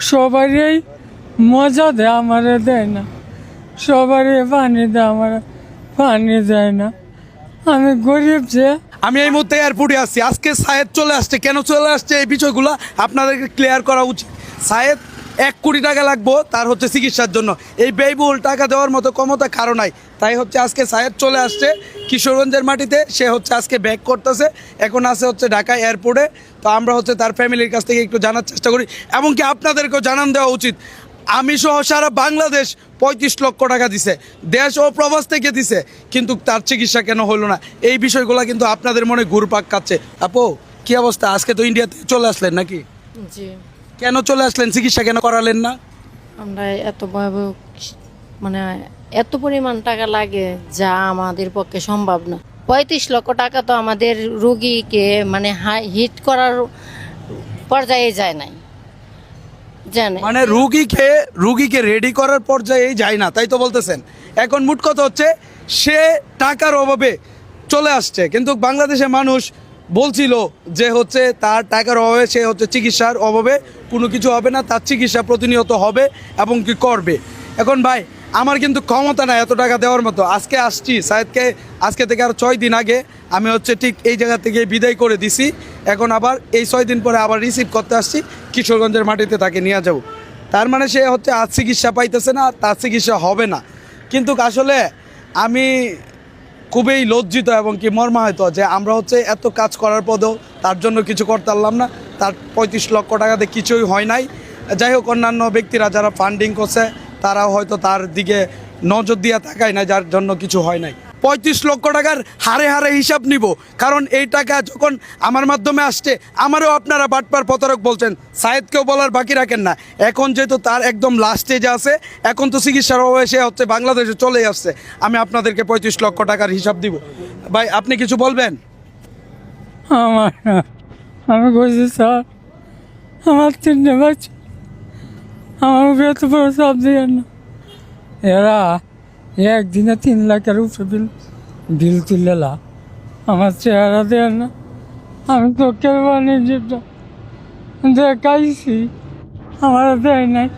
সবারই মজা দেয়, আমারে দেয় না। সবারই পানি দেয়, আমার পানি দেয় না। আমি গরিব যে। আমি এই মুহূর্তে এয়ারপোর্টে আসছি। আজকে সায়েদ চলে আসছে, কেন চলে আসছে এই বিষয়গুলো আপনাদেরকে ক্লিয়ার করা উচিত। সায়েদ 1 কোটি টাকা লাগবো তার হচ্ছে চিকিৎসার জন্য, এই ব্যয়বহুল টাকা দেওয়ার মতো ক্ষমতা কারো নাই। তাই হচ্ছে আজকে সায়েদ চলে আসছে কিশোরগঞ্জের মাটিতে। সে হচ্ছে আজকে ব্যাক করতেছে, এখন আছে হচ্ছে ঢাকা এয়ারপোর্টে। তো আমরা হচ্ছে তার ফ্যামিলির কাছ থেকে একটু জানার চেষ্টা করি, এমনকি আপনাদেরকেও জানান দেওয়া উচিত। আমি সহ সারা বাংলাদেশ 35 লক্ষ টাকা দিছে, দেশ ও প্রবাস থেকে দিছে, কিন্তু তার চিকিৎসা কেন হলো না, এই বিষয়গুলো কিন্তু আপনাদের মনে ঘুরপাক খাচ্ছে। আপু, কি অবস্থা? আজকে তো ইন্ডিয়াতে চলে আসলেন নাকি? জি, কেন চলে আসলেন? চিকিৎসা কেন করালেন না? আমরা এত ভয়াবহ মানে এত পরিমাণ টাকা লাগে যা আমাদের পক্ষে সম্ভব না। 35 লক্ষ টাকা তো আমাদের রোগীকে মানে হিট করার পর্যায়ে যায় নাই, জানে মানে রুগীকে রেডি করার পর্যায়ে যায় না, তাই তো বলতেছেন। এখন মোট কথা হচ্ছে সে টাকার অভাবে চলে আসছে, কিন্তু বাংলাদেশের মানুষ বলছিল যে হচ্ছে তার টাকার অভাবে সে হচ্ছে চিকিৎসার অভাবে কোনো কিছু হবে না, তার চিকিৎসা প্রতিনিয়ত হবে এবং কি করবে। এখন ভাই, আমার কিন্তু ক্ষমতা নাই এত টাকা দেওয়ার মতো। আজকে আসছি সায়েদকে, আজকে থেকে আর 6 দিন আগে আমি হচ্ছে ঠিক এই জায়গা থেকে বিদায় করে দিছি। এখন আবার এই 6 দিন পরে আবার রিসিভ করতে আসছি, কিশোরগঞ্জের মাটিতে তাকে নিয়ে যাব। তার মানে সে হচ্ছে আজ চিকিৎসা পাইতেছে না, তার চিকিৎসা হবে না। কিন্তু আসলে আমি খুবই লজ্জিত এবং কি মর্মাহত যে আমরা হচ্ছে এত কাজ করার পরেও তার জন্য কিছু করতে পারলাম না। তার 35 লক্ষ টাকাতে কিছুই হয় নাই। যাই হোক, অন্যান্য ব্যক্তিরা যারা ফান্ডিং করছে তারাও হয়তো তার দিকে নজর দিয়ে তাকায় না, যার জন্য কিছু হয় নাই। 35 লক্ষ টাকার হারে হারে হিসাব নিব, কারণ এই টাকা যখন আমার মাধ্যমে আসছে আমারও আপনারা বাটপার প্রতারক বলছেন, সায়েদকেও বলার বাকি রাখেন না। এখন যেহেতু তার একদম লাস্ট স্টেজে আছে, এখন তো চিকিৎসার অভাবে সে হচ্ছে বাংলাদেশে চলেই আসছে, আমি আপনাদেরকে 35 লক্ষ টাকার হিসাব দিব। ভাই, আপনি কিছু বলবেন? আমার আমি বলছি স্যার, আমার 3টে বাচ্চা, আমার উপরে এত বড় চাপ দিয়ে না। এরা একদিনে 3 লাখের উপরে বিল তুলেলা, আমার চেহারা দেয় না। আমি চোখের পানি যেটা দেখাইছি আমার দেয় নাই।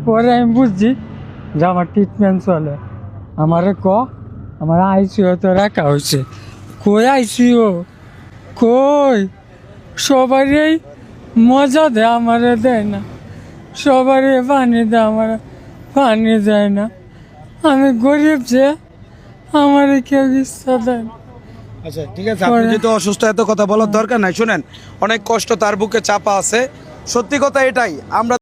পরে আমি বুঝছি যে আমার ট্রিটমেন্ট চলে। আমারে আমার আইসিও তো রাখা হয়েছে। কই আইসিও কই? সবারই মজা দেয়, আমারে দেয় না। সবারই পানি দেয়, আমার পানি দেয় না। আমি গরিব যে, আমার কেউ ইচ্ছা দেয় না। আচ্ছা, ঠিক আছে, আপনি যেহেতু অসুস্থ, এত কথা বলার দরকার নাই। শুনেন, অনেক কষ্ট তার বুকে চাপা আছে, সত্যি কথা এটাই। আমরা